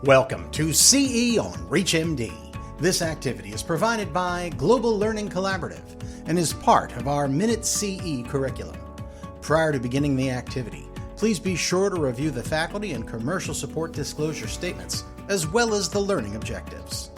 Welcome to CE on ReachMD. This activity is provided by Global Learning Collaborative and is part of our Minute CE curriculum. Prior to beginning the activity, please be sure to review the faculty and commercial support disclosure statements, as well as the learning objectives.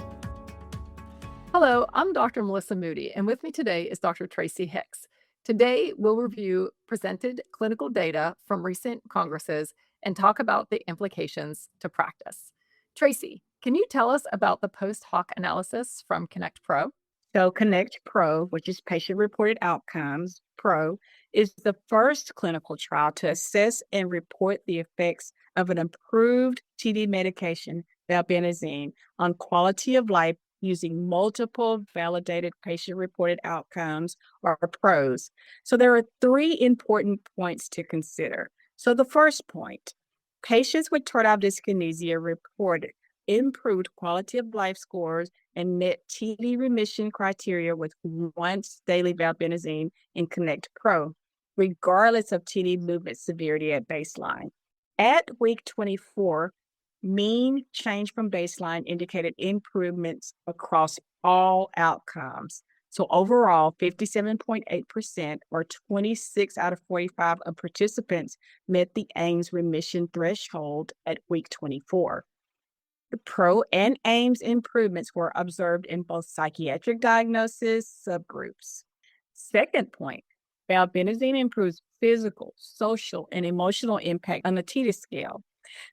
Hello, I'm Dr. Melissa Moody, and with me today is Dr. Tracy Hicks. Today, we'll review presented clinical data from recent congresses and talk about the implications to practice. Tracy, can you tell us about the post hoc analysis from Connect Pro? So Connect Pro, which is patient-reported outcomes, PRO, is the first clinical trial to assess and report the effects of an approved TD medication, valbenazine, on quality of life using multiple validated patient-reported outcomes, or PROs. So there are three important points to consider. So the first point, patients with tardive dyskinesia reported improved quality of life scores and met TD remission criteria with once daily valbenazine in Connect Pro, regardless of TD movement severity at baseline. At week 24, mean change from baseline indicated improvements across all outcomes. So overall, 57.8% or 26 out of 45 of participants met the AIMS remission threshold at week 24. The PRO and AIMS improvements were observed in both psychiatric diagnosis subgroups. Second point, valbenazine improves physical, social, and emotional impact on the TDIS scale.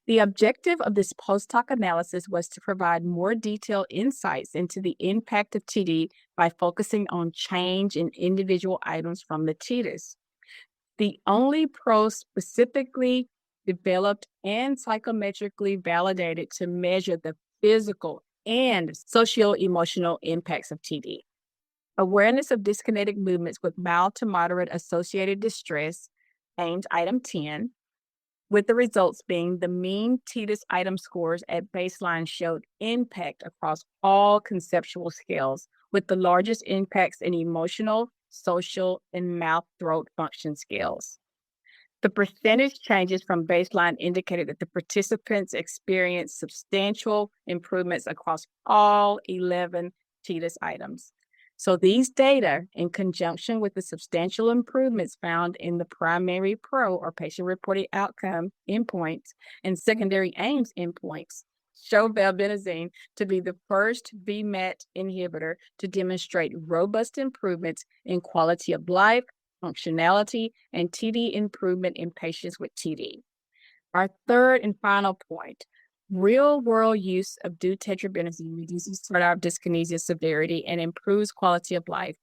The objective of this post-hoc analysis was to provide more detailed insights into the impact of TD by focusing on change in individual items from the TDIS. The only PRO specifically developed and psychometrically validated to measure the physical and socio-emotional impacts of TD. Awareness of dyskinetic movements with mild to moderate associated distress, AIMS item 10, with the results being the mean TDIS item scores at baseline showed impact across all conceptual scales, with the largest impacts in emotional, social, and mouth-throat function scales. The percentage changes from baseline indicated that the participants experienced substantial improvements across all 11 TDIS items. So these data, in conjunction with the substantial improvements found in the primary PRO or patient-reported outcome endpoints and secondary AIMS endpoints, show valbenazine to be the first VMAT inhibitor to demonstrate robust improvements in quality of life, functionality, and TD improvement in patients with TD. Our third and final point, real-world use of deutetrabenazine reduces tardive dyskinesia severity and improves quality of life.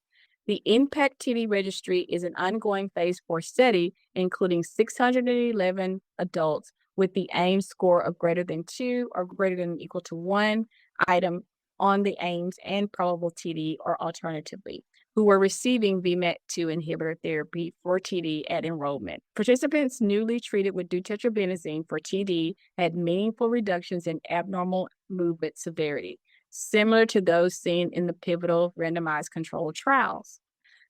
The IMPACT TD registry is an ongoing phase 4 study, including 611 adults with the AIMS score of greater than 2 or greater than or equal to 1 item on the AIMS and probable TD, or alternatively, who were receiving VMAT2 inhibitor therapy for TD at enrollment. Participants newly treated with deutetrabenazine for TD had meaningful reductions in abnormal movement severity, similar to those seen in the pivotal randomized controlled trials.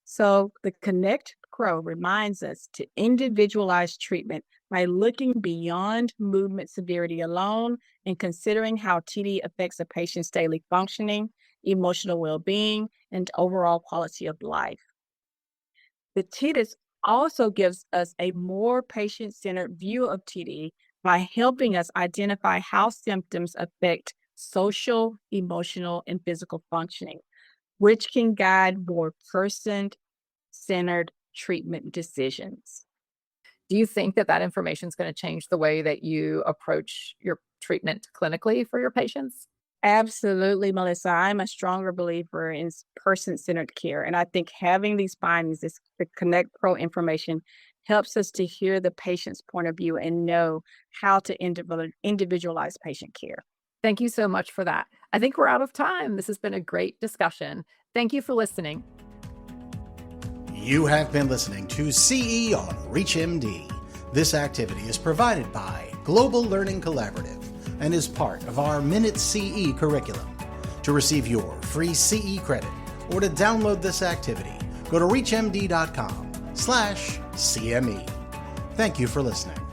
So the Connect Pro reminds us to individualize treatment by looking beyond movement severity alone and considering how TD affects a patient's daily functioning, emotional well-being, and overall quality of life. The TDIS also gives us a more patient-centered view of TD by helping us identify how symptoms affect social, emotional, and physical functioning, which can guide more person-centered treatment decisions. Do you think that information is going to change the way that you approach your treatment clinically for your patients? Absolutely, Melissa. I'm a stronger believer in person-centered care. And I think having these findings, the Connect Pro information, helps us to hear the patient's point of view and know how to individualize patient care. Thank you so much for that. I think we're out of time. This has been a great discussion. Thank you for listening. You have been listening to CE on ReachMD. This activity is provided by Global Learning Collaborative and is part of our Minute CE curriculum. To receive your free CE credit or to download this activity, go to reachmd.com/CME. Thank you for listening.